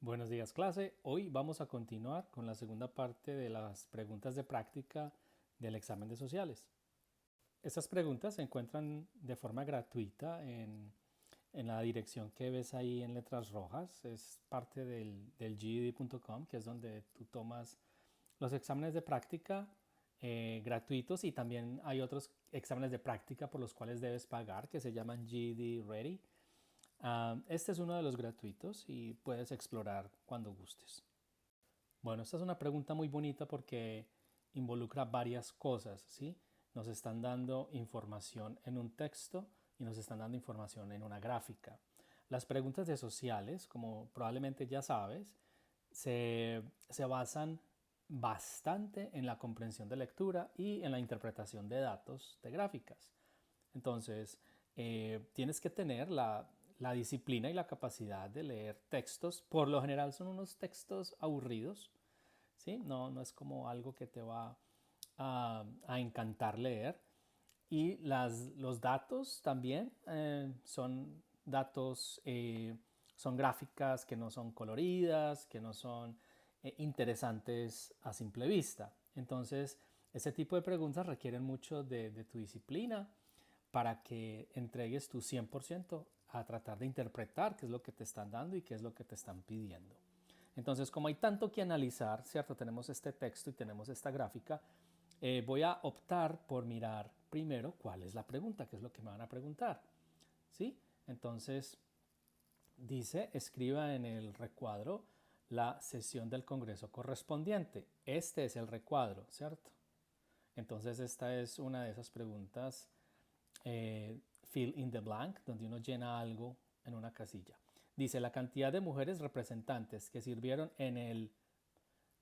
Buenos días, clase. Hoy vamos a continuar con la segunda parte de las preguntas de práctica del examen de sociales. Estas preguntas se encuentran de forma gratuita en la dirección que ves ahí en letras rojas. Es parte del GED.com, que es donde tú tomas los exámenes de práctica gratuitos, y también hay otros exámenes de práctica por los cuales debes pagar que se llaman GED Ready. Este es uno de los gratuitos y puedes explorar cuando gustes. Bueno, esta es una pregunta muy bonita porque involucra varias cosas, ¿sí? Nos están dando información en un texto y nos están dando información en una gráfica. Las preguntas de sociales, como probablemente ya sabes, se basan bastante en la comprensión de lectura y en la interpretación de datos de gráficas. Entonces, tienes que tener la disciplina y la capacidad de leer textos. Por lo general son unos textos aburridos, ¿sí? No es como algo que te va a encantar leer. Y los datos también son datos, son gráficas que no son coloridas, que no son interesantes a simple vista. Entonces, ese tipo de preguntas requieren mucho de tu disciplina para que entregues tu 100% a tratar de interpretar qué es lo que te están dando y qué es lo que te están pidiendo. Entonces, como hay tanto que analizar, ¿cierto? Tenemos este texto y tenemos esta gráfica. Voy a optar por mirar primero cuál es la pregunta, qué es lo que me van a preguntar, ¿sí? Entonces, dice, escriba en el recuadro la sesión del Congreso correspondiente. Este es el recuadro, ¿cierto? Entonces, esta es una de esas preguntas fill in the blank, donde uno llena algo en una casilla. Dice, la cantidad de mujeres representantes que sirvieron en el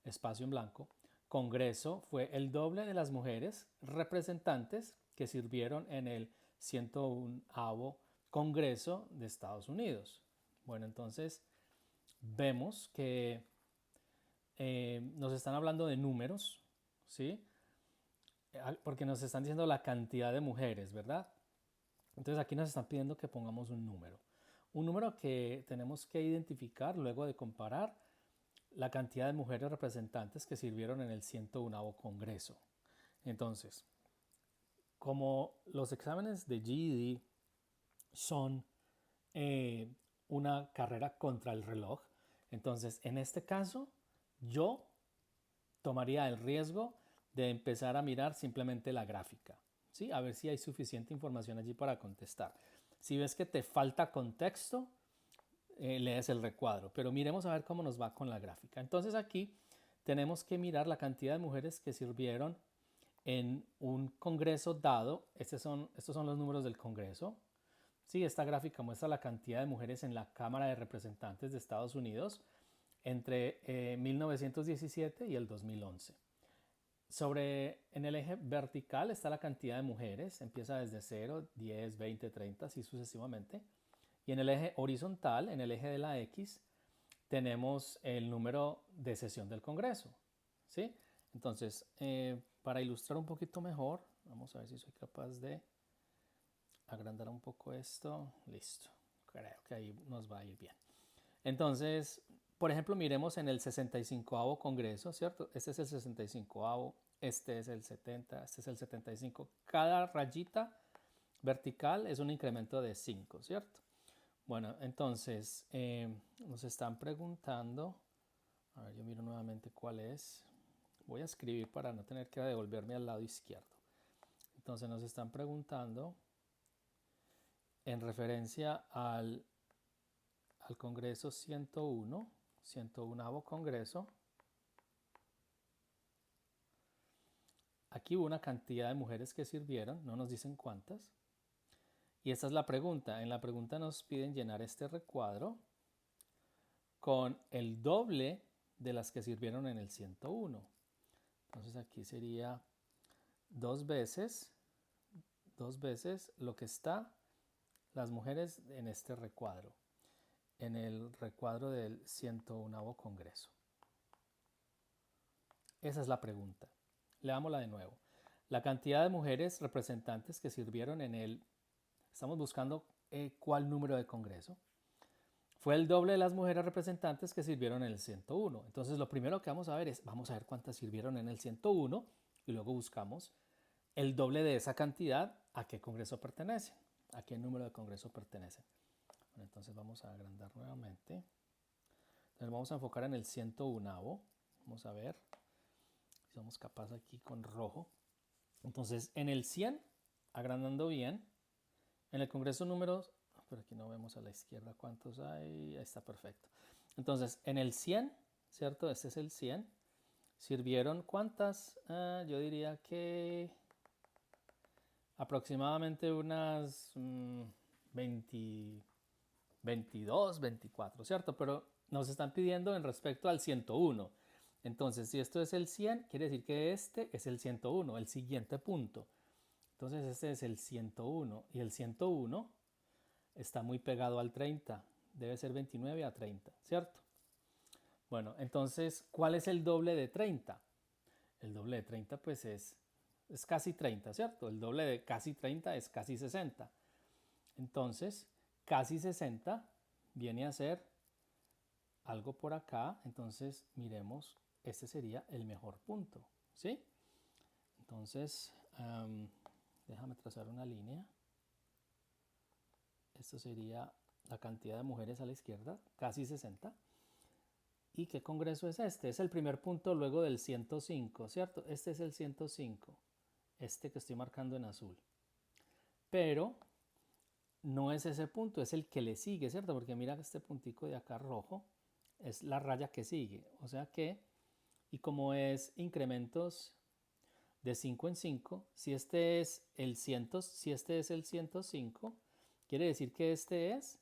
espacio en blanco Congreso fue el doble de las mujeres representantes que sirvieron en el 101º Congreso de Estados Unidos. Bueno, entonces vemos que nos están hablando de números, ¿sí? Porque nos están diciendo la cantidad de mujeres, ¿verdad? Entonces aquí nos están pidiendo que pongamos un número. Un número que tenemos que identificar luego de comparar la cantidad de mujeres representantes que sirvieron en el 101º Congreso. Entonces, como los exámenes de GED son eh, una carrera contra el reloj, entonces en este caso yo tomaría el riesgo de empezar a mirar simplemente la gráfica, ¿sí? A ver si hay suficiente información allí para contestar. Si ves que te falta contexto, lees el recuadro, pero miremos a ver cómo nos va con la gráfica. Entonces aquí tenemos que mirar la cantidad de mujeres que sirvieron en un congreso dado. Estos son los números del congreso. Sí, esta gráfica muestra la cantidad de mujeres en la Cámara de Representantes de Estados Unidos entre 1917 y el 2011. En el eje vertical está la cantidad de mujeres, empieza desde 0, 10, 20, 30, así sucesivamente. Y en el eje horizontal, en el eje de la X, tenemos el número de sesión del Congreso, ¿sí? Entonces, para ilustrar un poquito mejor, vamos a ver si soy capaz de agrandar un poco esto. Listo, creo que ahí nos va a ir bien. Entonces, por ejemplo, miremos en el 65º Congreso, ¿cierto? Este es el 65º, este es el 70, este es el 75. Cada rayita vertical es un incremento de 5, ¿cierto? Bueno, entonces nos están preguntando, a ver, yo miro nuevamente cuál es. Voy a escribir para no tener que devolverme al lado izquierdo. Entonces nos están preguntando en referencia al Congreso 101, 101º Congreso. Aquí hubo una cantidad de mujeres que sirvieron, no nos dicen cuántas. Y esta es la pregunta. En la pregunta nos piden llenar este recuadro con el doble de las que sirvieron en el 101. Entonces aquí sería dos veces lo que está las mujeres en este recuadro, en el recuadro del 101º Congreso. Esa es la pregunta. Leámosla de nuevo. La cantidad de mujeres representantes que sirvieron en el... Estamos buscando cuál número de Congreso. fue el doble de las mujeres representantes que sirvieron en el 101. Entonces lo primero que vamos a ver es, vamos a ver cuántas sirvieron en el 101 y luego buscamos el doble de esa cantidad a qué congreso pertenece, a qué número de congreso pertenece. Bueno, entonces vamos a agrandar nuevamente. Entonces vamos a enfocar en el 101. Vamos a ver si somos capaces aquí con rojo. Entonces en el 100, agrandando bien, en el congreso número, pero aquí no vemos a la izquierda cuántos hay, ahí está perfecto. Entonces en el 100, ¿cierto? Este es el 100. ¿Sirvieron cuántas? Yo diría que aproximadamente unas 20, 22, 24, ¿cierto? Pero nos están pidiendo en respecto al 101. Entonces, si esto es el 100, quiere decir que este es el 101, el siguiente punto. Entonces, este es el 101 y el 101 está muy pegado al 30. Debe ser 29 a 30, ¿cierto? Bueno, entonces, ¿cuál es el doble de 30? El doble de 30 pues es casi 30, ¿cierto? El doble de casi 30 es casi 60. Entonces, casi 60 viene a ser algo por acá. Entonces, miremos, este sería el mejor punto, ¿sí? Entonces, déjame trazar una línea. Esto sería la cantidad de mujeres a la izquierda, casi 60. ¿Y qué congreso es este? Es el primer punto luego del 105, ¿cierto? Este es el 105, este que estoy marcando en azul. Pero no es ese punto, es el que le sigue, ¿cierto? Porque mira que este puntico de acá rojo es la raya que sigue. O sea que, y como es incrementos de 5 en 5, si este es el 105, quiere decir que este es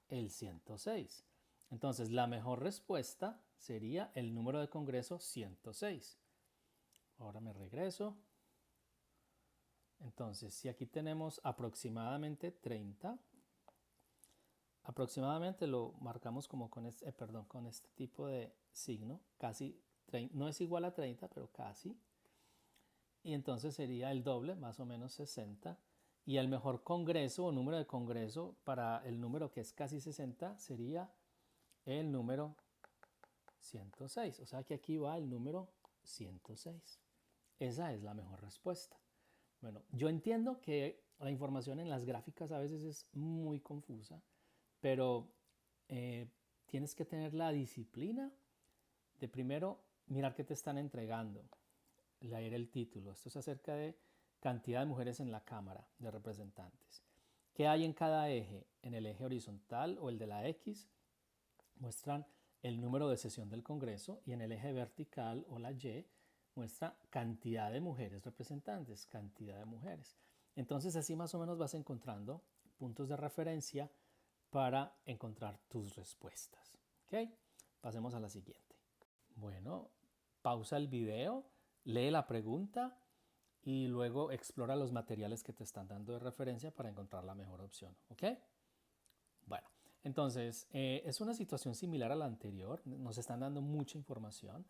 el 106. Entonces, la mejor respuesta sería el número de congreso 106. Ahora me regreso. Entonces, si aquí tenemos aproximadamente 30, aproximadamente lo marcamos como con este, con este tipo de signo, casi, no es igual a 30, pero casi. Y entonces sería el doble, más o menos 60. Y el mejor congreso o número de congreso para el número que es casi 60 sería el número 106. O sea que aquí va el número 106. Esa es la mejor respuesta. Bueno, yo entiendo que la información en las gráficas a veces es muy confusa, pero tienes que tener la disciplina de primero mirar qué te están entregando, leer el título. Esto es acerca de cantidad de mujeres en la Cámara de Representantes. ¿Qué hay en cada eje? En el eje horizontal o el de la X muestran el número de sesión del Congreso y en el eje vertical o la Y muestra cantidad de mujeres representantes, cantidad de mujeres. Entonces así más o menos vas encontrando puntos de referencia para encontrar tus respuestas. ¿Ok? Pasemos a la siguiente. Bueno, pausa el video, lee la pregunta y luego explora los materiales que te están dando de referencia para encontrar la mejor opción. ¿Ok? Bueno, entonces es una situación similar a la anterior. Nos están dando mucha información.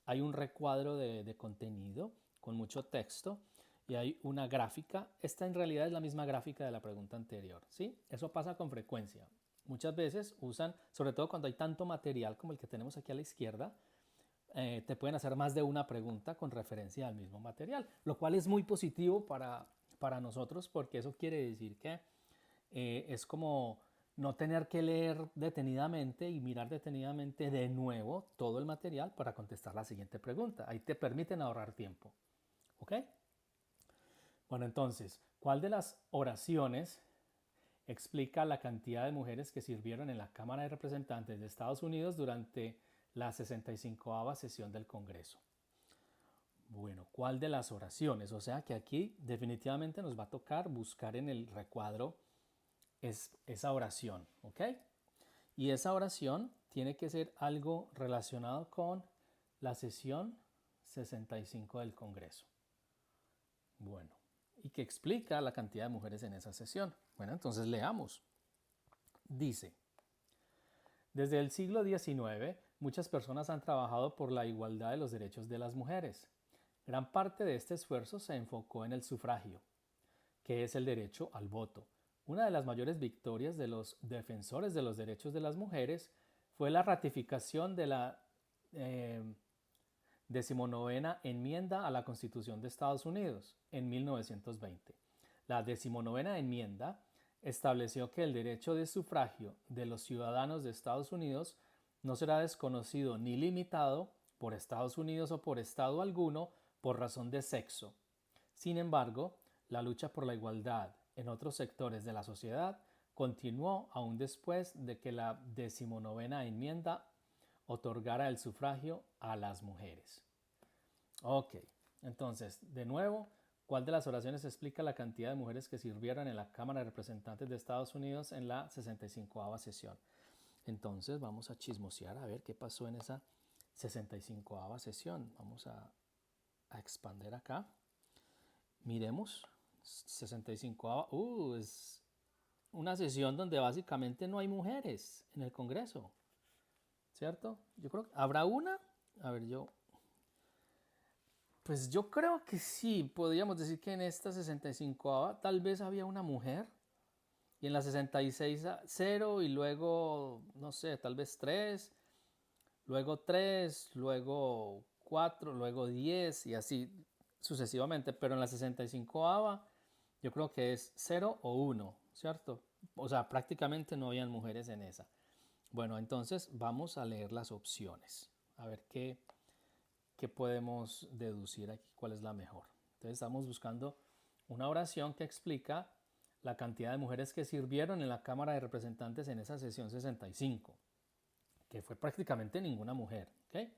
Hay un recuadro de contenido con mucho texto y hay una gráfica. Esta en realidad es la misma gráfica de la pregunta anterior, ¿sí? Eso pasa con frecuencia. Muchas veces usan, sobre todo cuando hay tanto material como el que tenemos aquí a la izquierda, te pueden hacer más de una pregunta con referencia al mismo material, lo cual es muy positivo para nosotros porque eso quiere decir que es como no tener que leer detenidamente y mirar detenidamente de nuevo todo el material para contestar la siguiente pregunta. Ahí te permiten ahorrar tiempo. ¿Ok? Bueno, entonces, ¿cuál de las oraciones explica la cantidad de mujeres que sirvieron en la Cámara de Representantes de Estados Unidos durante la 65ª sesión del Congreso? Bueno, ¿cuál de las oraciones? O sea que aquí definitivamente nos va a tocar buscar en el recuadro esa oración, ¿ok? Y esa oración tiene que ser algo relacionado con la sesión 65 del Congreso. Bueno, y que explica la cantidad de mujeres en esa sesión. Bueno, entonces leamos. Dice, desde el siglo XIX, muchas personas han trabajado por la igualdad de los derechos de las mujeres. Gran parte de este esfuerzo se enfocó en el sufragio, que es el derecho al voto, una de las mayores victorias de los defensores de los derechos de las mujeres fue la ratificación de la 19ª enmienda a la Constitución de Estados Unidos en 1920. La 19ª enmienda estableció que el derecho de sufragio de los ciudadanos de Estados Unidos no será desconocido ni limitado por Estados Unidos o por Estado alguno por razón de sexo. Sin embargo, la lucha por la igualdad en otros sectores de la sociedad continuó aún después de que la 19ª enmienda otorgara el sufragio a las mujeres. Ok, entonces, de nuevo, ¿cuál de las oraciones explica la cantidad de mujeres que sirvieron en la Cámara de Representantes de Estados Unidos en la 65ª sesión? Entonces, vamos a chismosear a ver qué pasó en esa 65ª sesión. Vamos a expander acá. Miremos, 65ª, es una sesión donde básicamente no hay mujeres en el Congreso, ¿cierto? Yo creo que habrá una, a ver, pues yo creo que sí, podríamos decir que en esta 65ª tal vez había una mujer, y en la 66 0, y luego, no sé, tal vez 3, luego 3, luego 4, luego 10 y así sucesivamente, pero en la 65ª yo creo que es 0 o 1, ¿cierto? O sea, prácticamente no habían mujeres en esa. Bueno, entonces vamos a leer las opciones, a ver qué podemos deducir aquí, cuál es la mejor. Entonces estamos buscando una oración que explica la cantidad de mujeres que sirvieron en la Cámara de Representantes en esa sesión 65, que fue prácticamente ninguna mujer, ¿ok?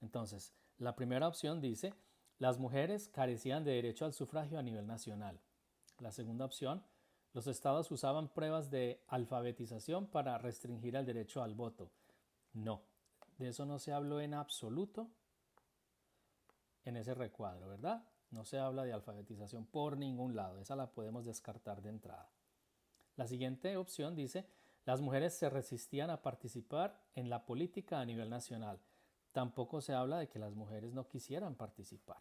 Entonces, la primera opción dice, las mujeres carecían de derecho al sufragio a nivel nacional. La segunda opción, los estados usaban pruebas de alfabetización para restringir el derecho al voto. No, de eso no se habló en absoluto en ese recuadro, ¿verdad? No se habla de alfabetización por ningún lado, esa la podemos descartar de entrada. La siguiente opción dice, las mujeres se resistían a participar en la política a nivel nacional. Tampoco se habla de que las mujeres no quisieran participar.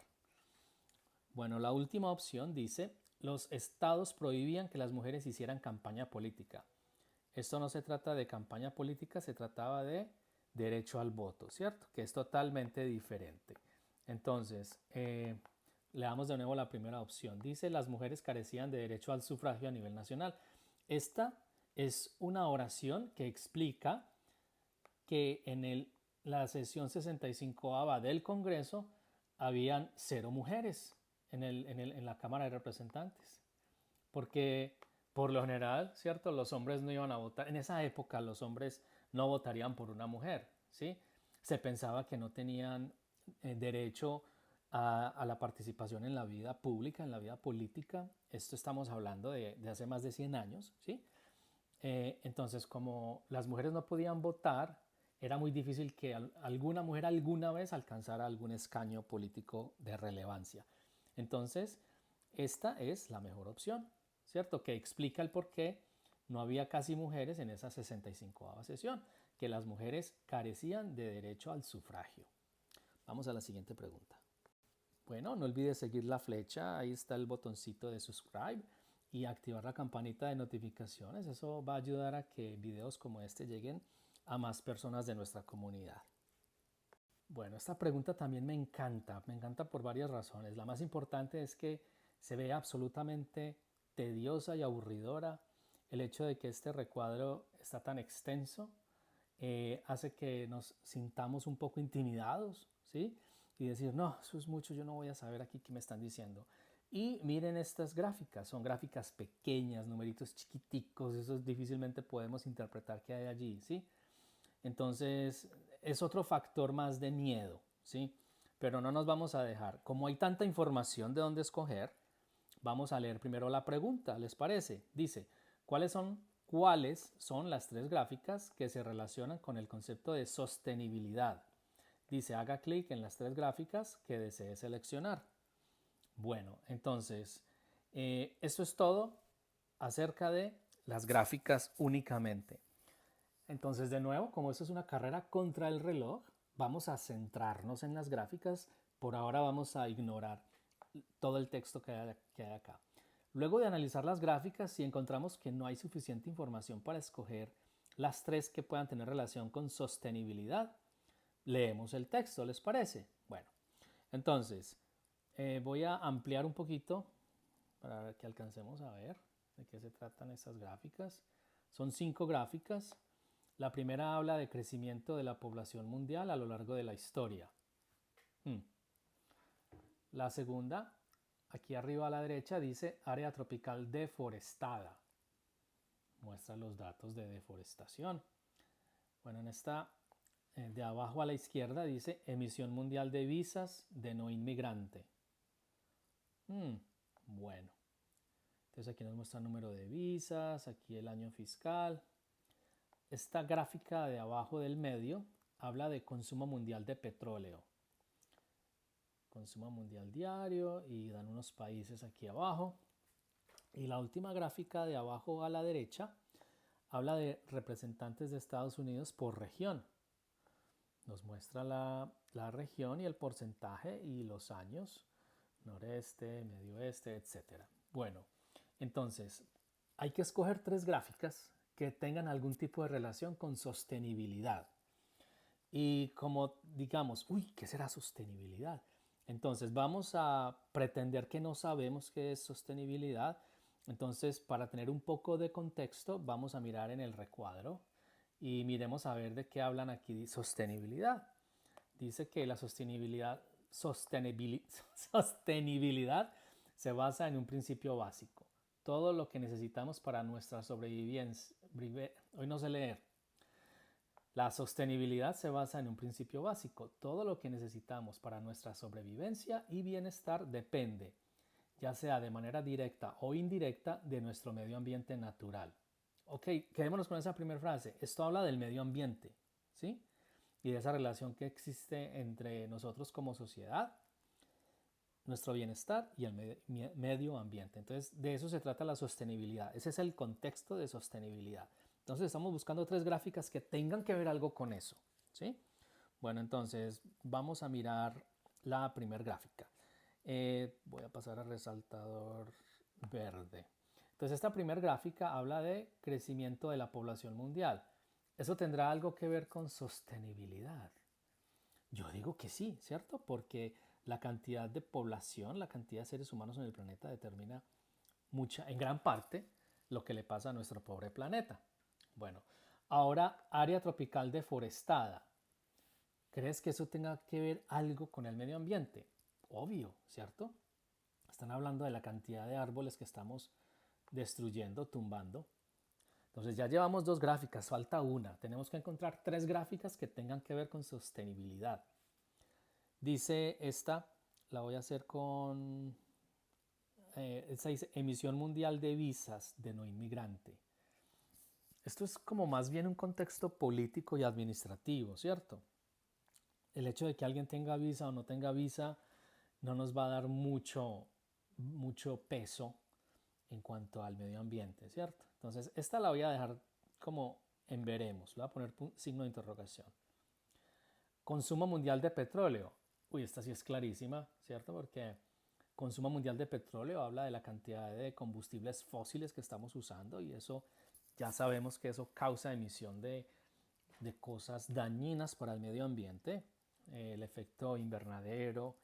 Bueno, la última opción dice, los estados prohibían que las mujeres hicieran campaña política. Esto no se trata de campaña política, se trataba de derecho al voto, ¿cierto? Que es totalmente diferente. Entonces, le damos de nuevo la primera opción. Dice, las mujeres carecían de derecho al sufragio a nivel nacional. Esta es una oración que explica que en la sesión 65ª del Congreso habían 0 mujeres en la Cámara de Representantes. Porque por lo general, ¿cierto? Los hombres no iban a votar. En esa época los hombres no votarían por una mujer, ¿sí? Se pensaba que no tenían derecho a la participación en la vida pública, en la vida política. Esto estamos hablando de hace más de 100 años, ¿sí? Entonces, como las mujeres no podían votar, era muy difícil que alguna mujer alguna vez alcanzara algún escaño político de relevancia. Entonces, esta es la mejor opción, ¿cierto? Que explica el por qué no había casi mujeres en esa 65ª sesión, que las mujeres carecían de derecho al sufragio. Vamos a la siguiente pregunta. Bueno, no olvides seguir la flecha, ahí está el botoncito de subscribe y activar la campanita de notificaciones. Eso va a ayudar a que videos como este lleguen a más personas de nuestra comunidad. Bueno, esta pregunta también me encanta por varias razones. La más importante es que se ve absolutamente tediosa y aburridora. El hecho de que este recuadro está tan extenso hace que nos sintamos un poco intimidados, ¿sí? Y decir, no, eso es mucho, yo no voy a saber aquí qué me están diciendo. Y miren estas gráficas, son gráficas pequeñas, numeritos chiquiticos, eso difícilmente podemos interpretar qué hay allí, ¿sí? Entonces, es otro factor más de miedo, ¿sí? Pero no nos vamos a dejar. Como hay tanta información de dónde escoger, vamos a leer primero la pregunta, ¿les parece? Dice, ¿cuáles son las 3 gráficas que se relacionan con el concepto de sostenibilidad? Dice, haga clic en las 3 gráficas que desee seleccionar. Bueno, entonces, esto es todo acerca de las gráficas únicamente. Entonces, de nuevo, como esto es una carrera contra el reloj, vamos a centrarnos en las gráficas. Por ahora vamos a ignorar todo el texto que hay acá. Luego de analizar las gráficas, si encontramos que no hay suficiente información para escoger las tres que puedan tener relación con sostenibilidad, leemos el texto, ¿les parece? Bueno, entonces voy a ampliar un poquito para que alcancemos a ver de qué se tratan estas gráficas. Son 5 gráficas. La primera habla de crecimiento de la población mundial a lo largo de la historia. La segunda, aquí arriba a la derecha, dice área tropical deforestada. Muestra los datos de deforestación. Bueno, en esta de abajo a la izquierda dice emisión mundial de visas de no inmigrante. Bueno, entonces aquí nos muestra el número de visas, aquí el año fiscal. Esta gráfica de abajo del medio habla de consumo mundial de petróleo. Consumo mundial diario y dan unos países aquí abajo. Y la última gráfica de abajo a la derecha habla de representantes de Estados Unidos por región. Nos muestra la región y el porcentaje y los años, noreste, medio oeste, etc. Bueno, entonces hay que escoger 3 gráficas que tengan algún tipo de relación con sostenibilidad. Y como digamos, ¿qué será sostenibilidad? Entonces vamos a pretender que no sabemos qué es sostenibilidad. Entonces, para tener un poco de contexto, vamos a mirar en el recuadro y miremos a ver de qué hablan aquí. Sostenibilidad. Dice que la sostenibilidad se basa en un principio básico. Todo lo que necesitamos para nuestra sobrevivencia. Hoy no sé leer. La sostenibilidad se basa en un principio básico. Todo lo que necesitamos para nuestra sobrevivencia y bienestar depende, ya sea de manera directa o indirecta, de nuestro medio ambiente natural. Ok, quedémonos con esa primera frase. Esto habla del medio ambiente, ¿sí? Y de esa relación que existe entre nosotros como sociedad, nuestro bienestar y el medio ambiente. Entonces, de eso se trata la sostenibilidad. Ese es el contexto de sostenibilidad. Entonces, estamos buscando 3 gráficas que tengan que ver algo con eso, ¿sí? Bueno, entonces, vamos a mirar la primera gráfica. Voy a pasar al resaltador verde. Entonces, esta primera gráfica habla de crecimiento de la población mundial. ¿Eso tendrá algo que ver con sostenibilidad? Yo digo que sí, ¿cierto? Porque la cantidad de población, la cantidad de seres humanos en el planeta determina en gran parte lo que le pasa a nuestro pobre planeta. Bueno, ahora área tropical deforestada. ¿Crees que eso tenga que ver algo con el medio ambiente? Obvio, ¿cierto? Están hablando de la cantidad de árboles que estamos destruyendo, tumbando. Entonces ya llevamos 2 gráficas, falta una. Tenemos que encontrar 3 gráficas que tengan que ver con sostenibilidad. Dice esta, la voy a hacer con, esta dice emisión mundial de visas de no inmigrante. Esto es como más bien un contexto político y administrativo, ¿cierto? El hecho de que alguien tenga visa o no tenga visa no nos va a dar mucho peso en cuanto al medio ambiente, ¿cierto? Entonces, esta la voy a dejar como en veremos, le voy a poner signo de interrogación. Consumo mundial de petróleo. Esta sí es clarísima, ¿cierto? Porque consumo mundial de petróleo habla de la cantidad de combustibles fósiles que estamos usando y eso ya sabemos que eso causa emisión de cosas dañinas para el medio ambiente, el efecto invernadero,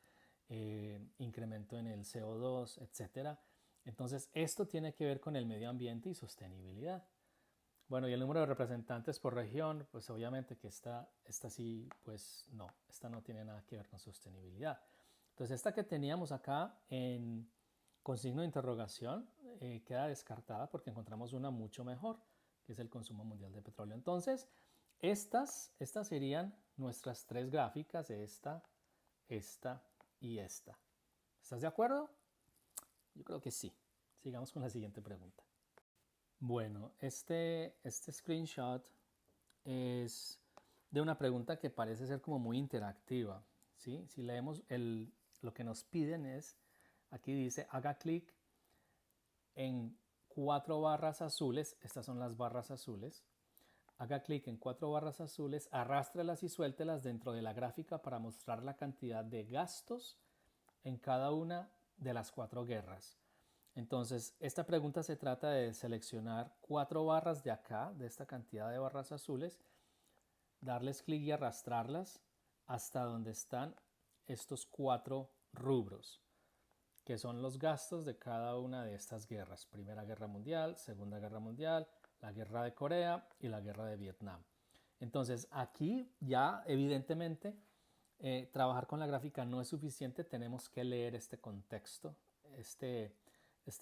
incremento en el CO2, etc. Entonces, esto tiene que ver con el medio ambiente y sostenibilidad. Bueno, y el número de representantes por región, pues obviamente que esta sí, pues no, esta no tiene nada que ver con sostenibilidad. Entonces, esta que teníamos acá con signo de interrogación queda descartada porque encontramos una mucho mejor, que es el consumo mundial de petróleo. Entonces, estas serían nuestras 3 gráficas, esta y esta. ¿Estás de acuerdo? Yo creo que sí. Sigamos con la siguiente pregunta. Bueno, este screenshot es de una pregunta que parece ser como muy interactiva, ¿sí? Si leemos lo que nos piden es, aquí dice, haga clic en 4 barras azules, estas son las barras azules, haga clic en 4 barras azules, arrástrelas y suéltelas dentro de la gráfica para mostrar la cantidad de gastos en cada una de las 4 guerras. Entonces, esta pregunta se trata de seleccionar 4 barras de acá, de esta cantidad de barras azules, darles clic y arrastrarlas hasta donde están estos 4 rubros, que son los gastos de cada una de estas guerras. Primera Guerra Mundial, Segunda Guerra Mundial, la Guerra de Corea y la Guerra de Vietnam. Entonces, aquí ya evidentemente trabajar con la gráfica no es suficiente, tenemos que leer este contexto, este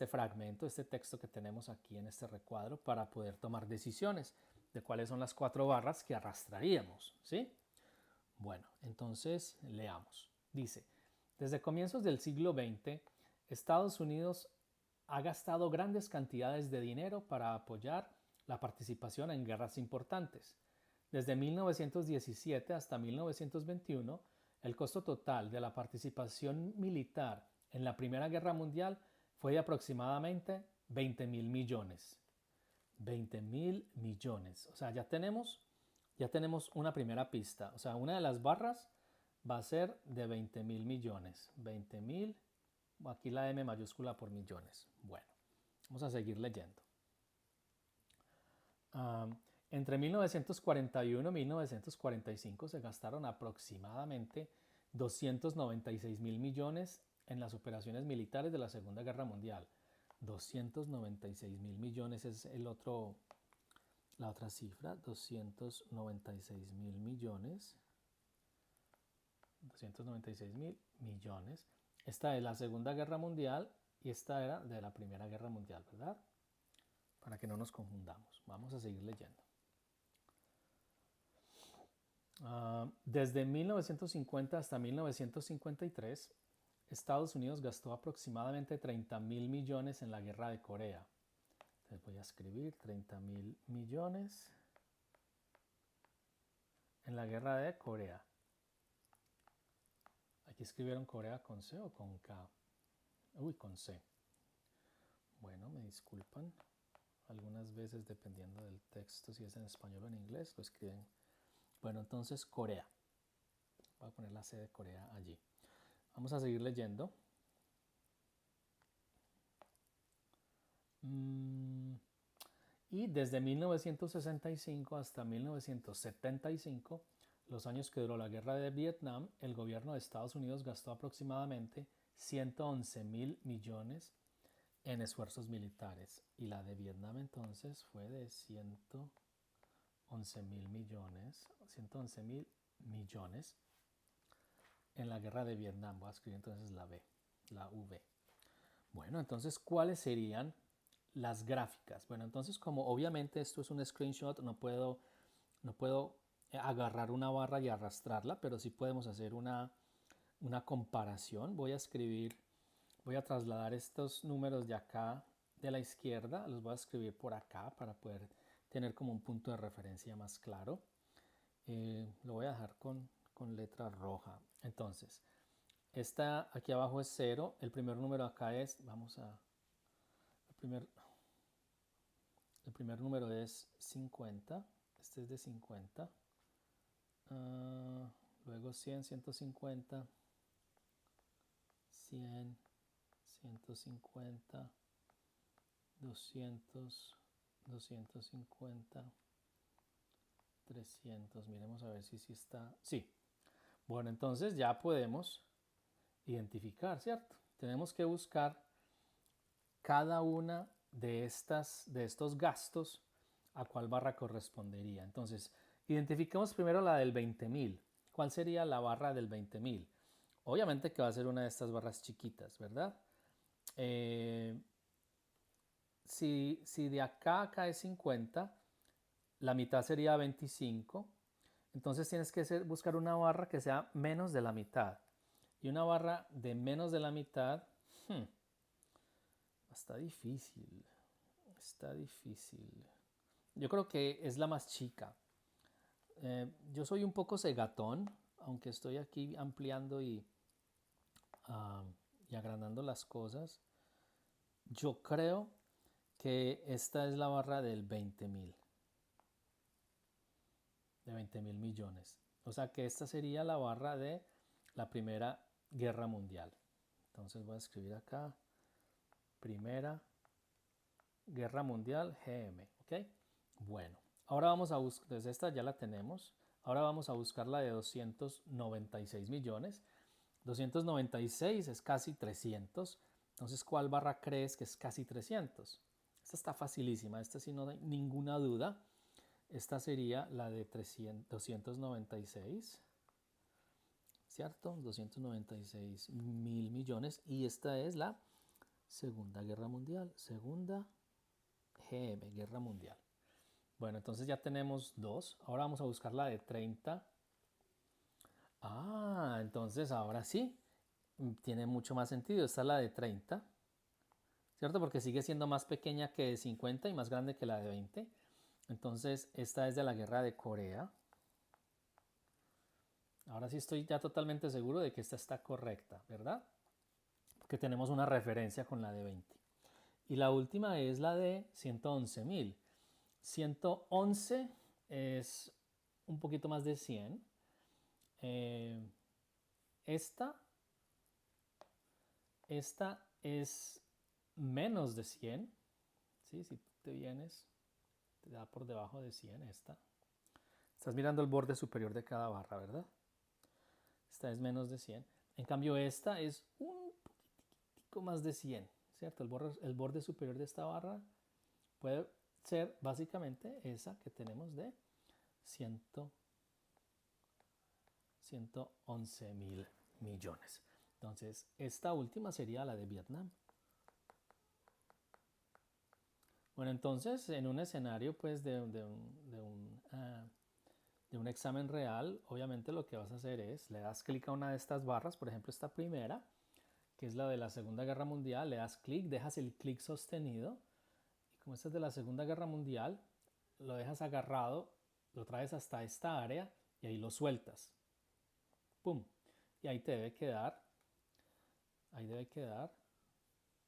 fragmento, este texto que tenemos aquí en este recuadro para poder tomar decisiones de cuáles son las 4 barras que arrastraríamos, ¿sí? Bueno, entonces leamos. Dice, desde comienzos del siglo XX, Estados Unidos ha gastado grandes cantidades de dinero para apoyar la participación en guerras importantes. Desde 1917 hasta 1921, el costo total de la participación militar en la Primera Guerra Mundial fue de aproximadamente 20.000 millones. 20.000 millones. O sea, ya tenemos una primera pista. O sea, una de las barras va a ser de 20.000 millones. 20.000, aquí la M mayúscula por millones. Bueno, vamos a seguir leyendo. Entre 1941 y 1945 se gastaron aproximadamente 296.000 millones en las operaciones militares de la Segunda Guerra Mundial. 296.000 millones es la otra cifra, 296.000 millones. 296.000 millones. Esta es la Segunda Guerra Mundial y esta era de la Primera Guerra Mundial, ¿verdad? Para que no nos confundamos. Vamos a seguir leyendo. Desde 1950 hasta 1953, Estados Unidos gastó aproximadamente 30.000 millones en la Guerra de Corea. Entonces voy a escribir 30.000 millones en la Guerra de Corea. Aquí escribieron Corea con C o con K. Uy, con C. Bueno, me disculpan. Algunas veces, dependiendo del texto, si es en español o en inglés, lo escriben. Bueno, entonces Corea. Voy a poner la C de Corea allí. Vamos a seguir leyendo. Y desde 1965 hasta 1975, los años que duró la guerra de Vietnam, el gobierno de Estados Unidos gastó aproximadamente 111.000 millones en esfuerzos militares. Y la de Vietnam entonces fue de 111.000 millones. 111.000 millones en la guerra de Vietnam. Voy a escribir entonces la V, la V. Bueno, entonces, ¿cuáles serían las gráficas? Bueno, entonces, como obviamente esto es un screenshot, no puedo agarrar una barra y arrastrarla, pero sí podemos hacer una comparación. Voy a trasladar estos números de acá de la izquierda, los voy a escribir por acá para poder tener como un punto de referencia más claro. Lo voy a dejar con letra roja. Entonces, esta aquí abajo es 0. El primer número acá es, el primer número es 50. Este es de 50. Luego 100, 150. 100, 150. 200, 250. 300. Miremos a ver si está. Sí. Bueno, entonces ya podemos identificar, ¿cierto? Tenemos que buscar cada una de estos gastos a cuál barra correspondería. Entonces, identifiquemos primero la del 20.000. ¿Cuál sería la barra del 20.000? Obviamente que va a ser una de estas barras chiquitas, ¿verdad? Si de acá a acá es 50, la mitad sería 25. Entonces tienes que buscar una barra que sea menos de la mitad. Y una barra de menos de la mitad, está difícil. Está difícil. Yo creo que es la más chica. Yo soy un poco cegatón, aunque estoy aquí ampliando y agrandando las cosas. Yo creo que esta es la barra del 20.000. De 20.000 millones. O sea que esta sería la barra de la Primera Guerra Mundial. Entonces voy a escribir acá Primera Guerra Mundial, GM, ¿ok? Bueno, ahora vamos a buscar, entonces esta ya la tenemos, ahora vamos a buscar la de 296 millones. 296 es casi 300, entonces ¿cuál barra crees que es casi 300? Esta está facilísima, esta sí no hay ninguna duda. Esta sería la de 296, ¿cierto? 296 mil millones, y esta es la Segunda Guerra Mundial, Segunda GM, Guerra Mundial. Bueno, entonces ya tenemos dos. Ahora vamos a buscar la de 30. Ah, entonces ahora sí, tiene mucho más sentido. Esta es la de 30, ¿cierto? Porque sigue siendo más pequeña que de 50 y más grande que la de 20. Entonces esta es de la Guerra de Corea. Ahora sí estoy ya totalmente seguro de que esta está correcta, ¿verdad? Porque tenemos una referencia con la de 20. Y la última es la de 111.000. 111 es un poquito más de 100. Esta es menos de 100. ¿Sí? Si te vienes, te da por debajo de 100 esta. Estás mirando el borde superior de cada barra, ¿verdad? Esta es menos de 100. En cambio, esta es un poquitico más de 100, ¿cierto? El borde superior de esta barra puede ser básicamente esa que tenemos de 111 mil millones. Entonces, esta última sería la de Vietnam. Bueno, entonces, en un escenario pues de un examen real, obviamente lo que vas a hacer es, le das clic a una de estas barras, por ejemplo esta primera, que es la de la Segunda Guerra Mundial, le das clic, dejas el clic sostenido, y como esta es de la Segunda Guerra Mundial, lo dejas agarrado, lo traes hasta esta área y ahí lo sueltas. ¡Pum! Y ahí debe quedar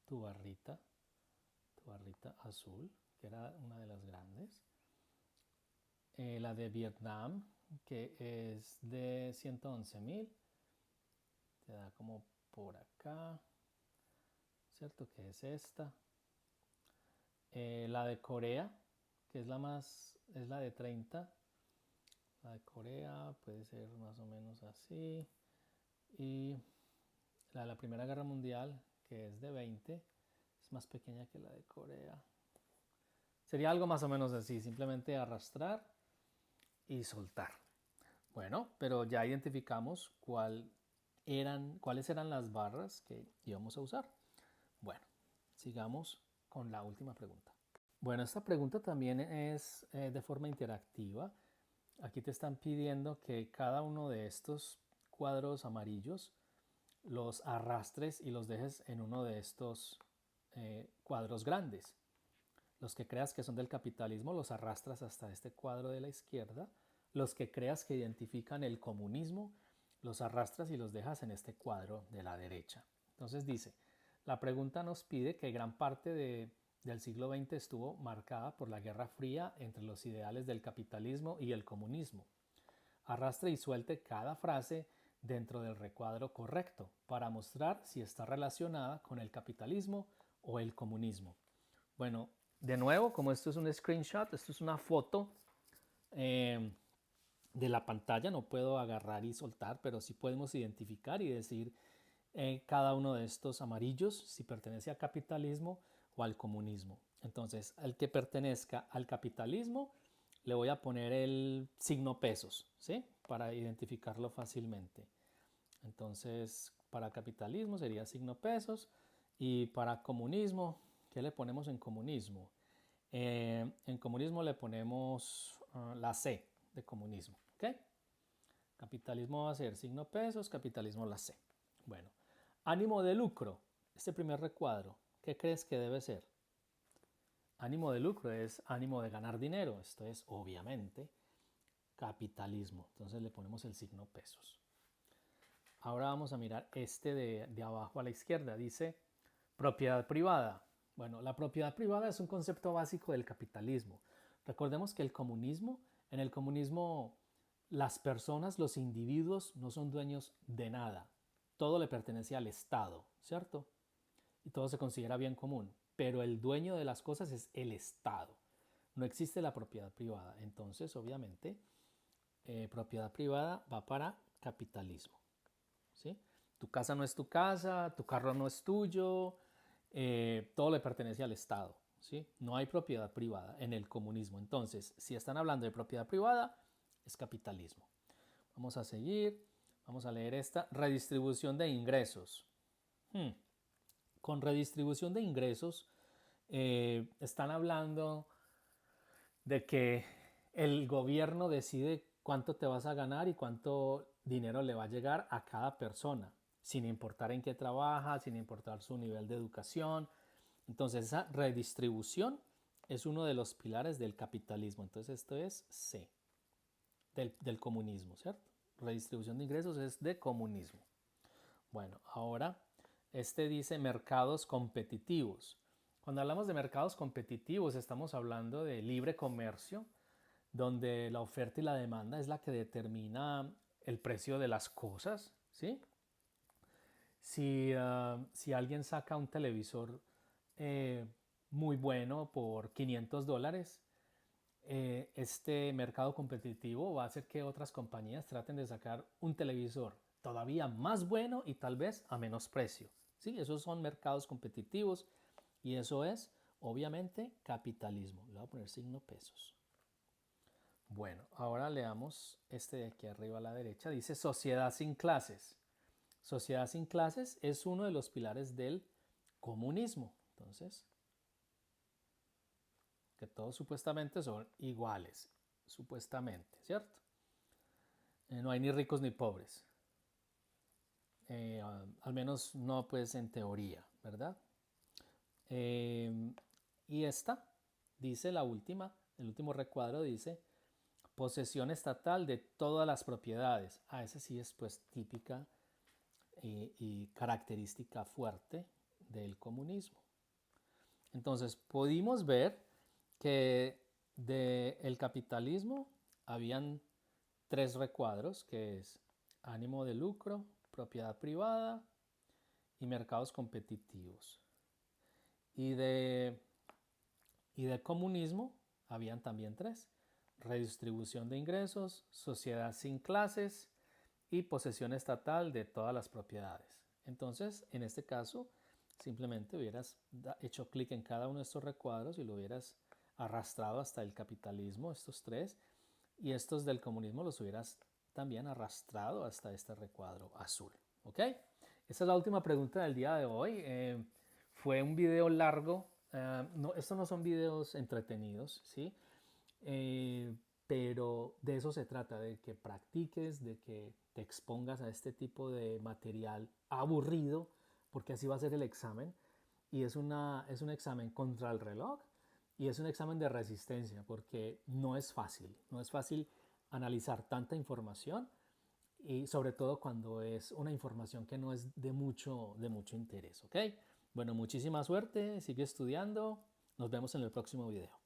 tu barrita azul, que era una de las grandes. La de Vietnam, que es de 111.000, te da como por acá, ¿cierto? Que es esta. La de Corea, que es la de 30. La de Corea puede ser más o menos así. Y la de la Primera Guerra Mundial, que es de 20, es más pequeña que la de Corea. Sería algo más o menos así, simplemente arrastrar y soltar. Bueno, pero ya identificamos cuáles eran las barras que íbamos a usar. Bueno, sigamos con la última pregunta. Bueno, esta pregunta también es de forma interactiva. Aquí te están pidiendo que cada uno de estos cuadros amarillos los arrastres y los dejes en uno de estos cuadros grandes. Los que creas que son del capitalismo los arrastras hasta este cuadro de la izquierda. Los que creas que identifican el comunismo los arrastras y los dejas en este cuadro de la derecha. Entonces dice, la pregunta nos pide que gran parte del siglo XX estuvo marcada por la Guerra Fría entre los ideales del capitalismo y el comunismo. Arrastre y suelte cada frase dentro del recuadro correcto para mostrar si está relacionada con el capitalismo o el comunismo. Bueno, de nuevo, como esto es un screenshot, esto es una foto de la pantalla, no puedo agarrar y soltar, pero sí podemos identificar y decir cada uno de estos amarillos si pertenece al capitalismo o al comunismo. Entonces, al que pertenezca al capitalismo, le voy a poner el signo pesos, ¿sí? Para identificarlo fácilmente. Entonces, para capitalismo sería signo pesos, y para comunismo, ¿qué le ponemos en comunismo? En comunismo le ponemos la C de comunismo, ¿ok? Capitalismo va a ser signo pesos, capitalismo la C. Bueno, ánimo de lucro, este primer recuadro, ¿qué crees que debe ser? Ánimo de lucro es ánimo de ganar dinero, esto es obviamente capitalismo, entonces le ponemos el signo pesos. Ahora vamos a mirar este de abajo a la izquierda, dice propiedad privada. Bueno, la propiedad privada es un concepto básico del capitalismo. Recordemos que en el comunismo, las personas, los individuos no son dueños de nada. Todo le pertenece al Estado, ¿cierto? y todo se considera bien común, pero el dueño de las cosas es el Estado. No existe la propiedad privada. Entonces, obviamente, propiedad privada va para capitalismo. ¿Sí? Tu casa no es tu casa, tu carro no es tuyo, todo le pertenece al Estado. ¿Sí? No hay propiedad privada en el comunismo. Entonces, si están hablando de propiedad privada, es capitalismo. Vamos a seguir, vamos a leer esta. Redistribución de ingresos. Con redistribución de ingresos están hablando de que el gobierno decide cuánto te vas a ganar y cuánto dinero le va a llegar a cada persona, sin importar en qué trabaja, sin importar su nivel de educación. Entonces esa redistribución es uno de los pilares del capitalismo. Entonces esto es C, del comunismo, ¿cierto? Redistribución de ingresos es de comunismo. Bueno, ahora este dice mercados competitivos. Cuando hablamos de mercados competitivos estamos hablando de libre comercio, donde la oferta y la demanda es la que determina el precio de las cosas, ¿sí? Si alguien saca un televisor muy bueno por $500, este mercado competitivo va a hacer que otras compañías traten de sacar un televisor todavía más bueno y tal vez a menos precio. ¿Sí? Esos son mercados competitivos y eso es, obviamente, capitalismo. Le voy a poner signo pesos. Bueno, ahora leamos este de aquí arriba a la derecha. Dice sociedad sin clases. Sociedad sin clases es uno de los pilares del comunismo. Entonces, que todos supuestamente son iguales, supuestamente, ¿cierto? No hay ni ricos ni pobres. Al menos no pues en teoría, ¿verdad? Y esta dice la última, el último recuadro dice posesión estatal de todas las propiedades. Esa sí es pues típica y característica fuerte del comunismo. Entonces pudimos ver que del capitalismo habían 3 recuadros, que es ánimo de lucro, propiedad privada y mercados competitivos. Y de comunismo habían también 3. Redistribución de ingresos, sociedad sin clases y posesión estatal de todas las propiedades. Entonces, en este caso, simplemente hubieras hecho clic en cada uno de estos recuadros y lo hubieras arrastrado hasta el capitalismo, estos 3, y estos del comunismo los hubieras también arrastrado hasta este recuadro azul. ¿Ok? Esa es la última pregunta del día de hoy. Fue un video largo. Estos no son videos entretenidos, ¿sí? Pero de eso se trata, de que practiques, de que te expongas a este tipo de material aburrido, porque así va a ser el examen. Y es un examen contra el reloj y es un examen de resistencia, porque no es fácil analizar tanta información y sobre todo cuando es una información que no es de mucho interés, ¿ok? Bueno, muchísima suerte, sigue estudiando, nos vemos en el próximo video.